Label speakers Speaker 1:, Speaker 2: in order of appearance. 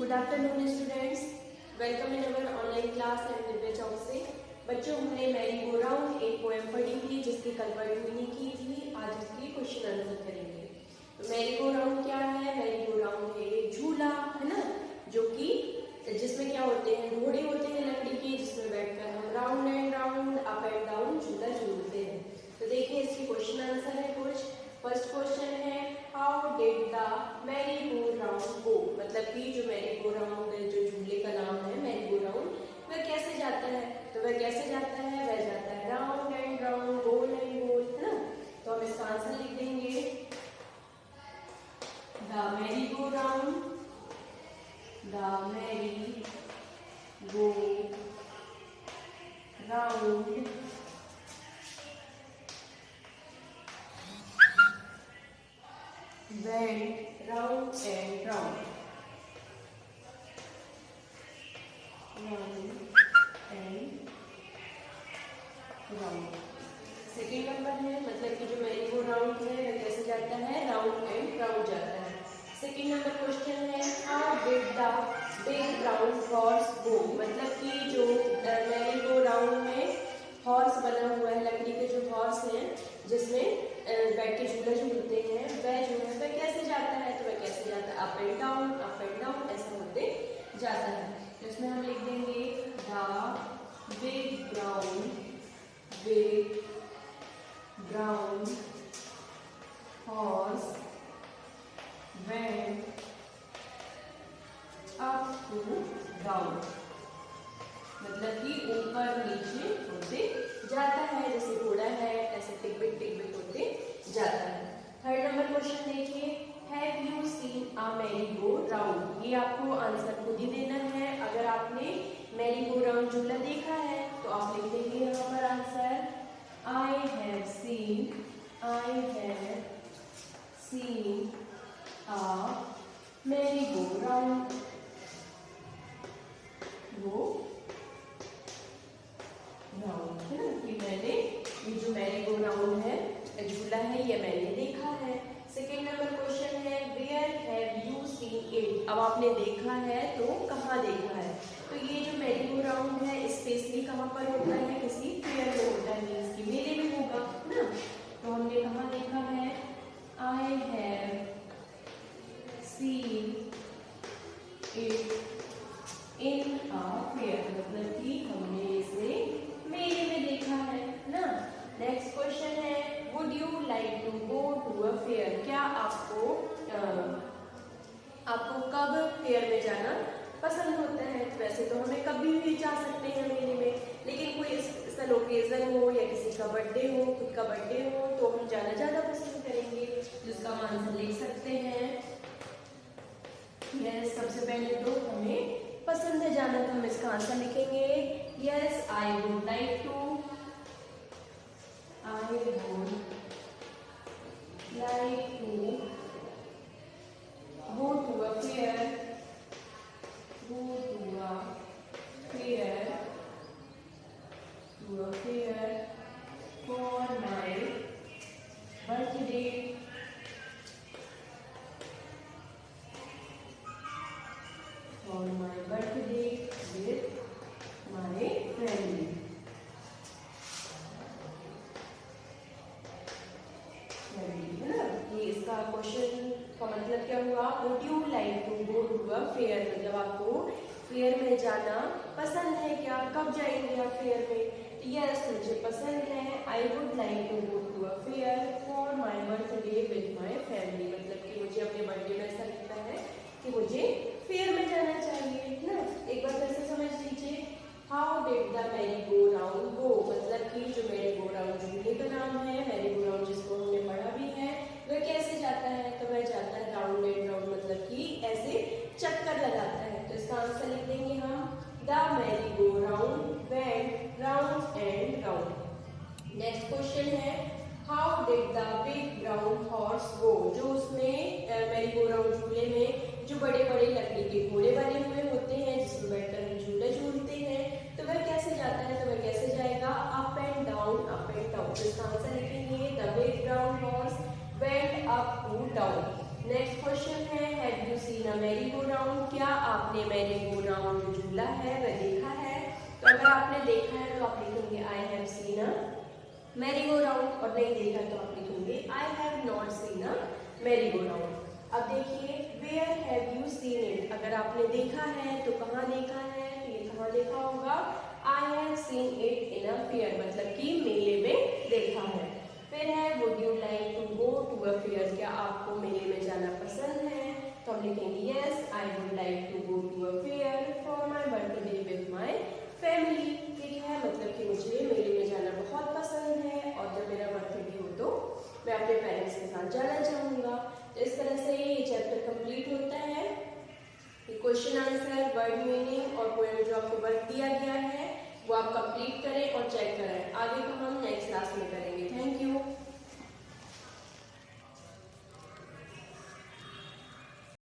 Speaker 1: Good afternoon students, welcome in our online class and Divya चौक से। बच्चों, हमने मैरी गो राउंड एक पोएम पढ़ी थी जिसकी कल पढ़ी की थी। आज इसकी क्वेश्चन आंसर करेंगे। तो मैरी गो राउंड क्या है? मैरी गो राउंड है एक झूला, है ना, जो कि जिसमें क्या होते हैं, घोड़े होते हैं लकड़ी के, जिसमें बैठकर हम round and round up and down झूला झूलते हैं। तो देखिए इसकी क्वेश्चन आंसर है कुछ। फर्स्ट क्वेश्चन है, how did the merry go round go, मतलब कि जो मैरी गो राउंड जो झूले का नाम है मैरी गो राउंड, वह कैसे जाता है? तो वह कैसे जाता है? वह जाता है राउंड एंड राउंड, गोल एंड गोल, है ना। तो हम इसका आंसर लिख देंगे, the merry go round, the merry go round went round and round, round and round। Second number है, मतलब कि जो मैरी गो राउंड है वह कैसे जाता है? राउंड एंड राउंड जाता है। सेकेंड नंबर क्वेश्चन है, how did the big brown horse go, मतलब कि जो मैरी गो राउंड में हॉर्स बना हुआ है, लकड़ी के जो हॉर्स हैं जिसमें बैठ के झूला झूलते हैं, वह जो है वह कैसे जाता है? तो वह कैसे जाता है? अप एंड डाउन ऐसा होते जाता है। तो इसमें हम लिख देंगे, the big brown horse went up to down, मतलब कि ऊपर नीचे होते जाता है, जैसे घोड़ा है ऐसे टिक बिट होते जाता है। थर्ड नंबर क्वेश्चन देखिए, have you seen a merry go round, ये आपको आंसर खुद ही देना है। अगर आपने मैरी गो राउंड झूला देखा है तो आप लिख देंगे यहाँ पर answer, I have seen a merry go round, round, है ना, कि मैंने ये जो मैरी गो राउंड है झूला है ये मैंने देखा है। सेकेंड नंबर क्वेश्चन है, where have you seen it, अब आपने देखा है तो कहाँ देखा है? तो ये जो मैरी गो राउंड है स्पेशली कहाँ पर होता है? किसी फेयर में होता है, मीन्स की मेले में होगा, है ना। तो हमने कहाँ देखा है? I have seen it in a fair, मतलब कि हमने इसे मेले में देखा है ना। नेक्स्ट क्वेश्चन है, would you like to go to a fair, क्या आपको कब फेयर में जाना पसंद होता है? वैसे तो हमें कभी भी जा सकते हैं मेले में, लेकिन कोई स्पेशल ओकेजन हो या किसी का बर्थडे हो, खुद का बर्थडे हो, तो हम जाना ज़्यादा पसंद करेंगे, जिसका हम आंसर लिख सकते हैं। यस, सबसे पहले तो हमें पसंद है जाना, तो हम इसका आंसर लिखेंगे, yes I would like to go to a fair for my birthday, with my family। ये इसका क्वेश्चन का मतलब क्या हुआ? Would you like to go to a fair, मतलब आपको फेयर में जाना पसंद है क्या? कब जाएंगे आप फेयर में? यस, मुझे पसंद है, I would like to go to a fair for my birthday with my family, मतलब कि मुझे अपने बर्थडे में ऐसा लगता है कि मुझे फेयर में जाना चाहिए ना। एक बार फिर से समझ लीजिए, how did the merry go round go, मतलब कि जो मैरी गो राउंड झूले का नाम है, मैरी गो राउंड जिसको हमने पढ़ा भी है, वह कैसे जाता है? तो वह जाता है राउंड एंड राउंड, मतलब कि ऐसे चक्कर लगाता है। तो इसका आंसर लिख देंगे हम, the merry go round went round and round. Next question है, how did the big brown horse go, जो उसमें मैरी गो राउंड झूले में जो बड़े बड़े लकड़ी के घोड़े बने हुए होते हैं जिसमें बैठकर हम झूला झूलते हैं, तो वह कैसे जाता है? तो वह कैसे जाएगा? Up and down. तो इसका आंसर लिखेंगे, the big brown horse went up to down. Next question है, have you seen a merry go round, क्या आपने मैरी गो राउंड जो झूला है वह देखा है? तो अगर आपने देखा है तो आप लिखेंगे I have seen a merry go round, और नहीं देखा तो आप लिखेंगे I have not seen a merry go round. अब देखिए where have you seen it, अगर आपने देखा है तो कहाँ देखा है? ये कहाँ देखा होगा? I have seen it in a fair, मतलब कि मेले में देखा है। फिर है would you like to go to a fair, क्या आपको मेले में जाना पसंद है? तो हम लिखेंगे yes I would like to go to a fair for my birthday with my family. ठीक है, मतलब कि मुझे मेले में जाना बहुत पसंद है और जब मेरा बर्थडे हो तो मैं अपने पेरेंट्स के साथ जाना चाहूँगा। तो इस तरह से ये चैप्टर कंप्लीट होता है। क्वेश्चन आंसर, वर्ड मीनिंग और पोएम जो आपको वर्क दिया गया है वो आप कंप्लीट करें और चेक करें। आगे को हम नेक्स्ट क्लास में करेंगे। Thank you.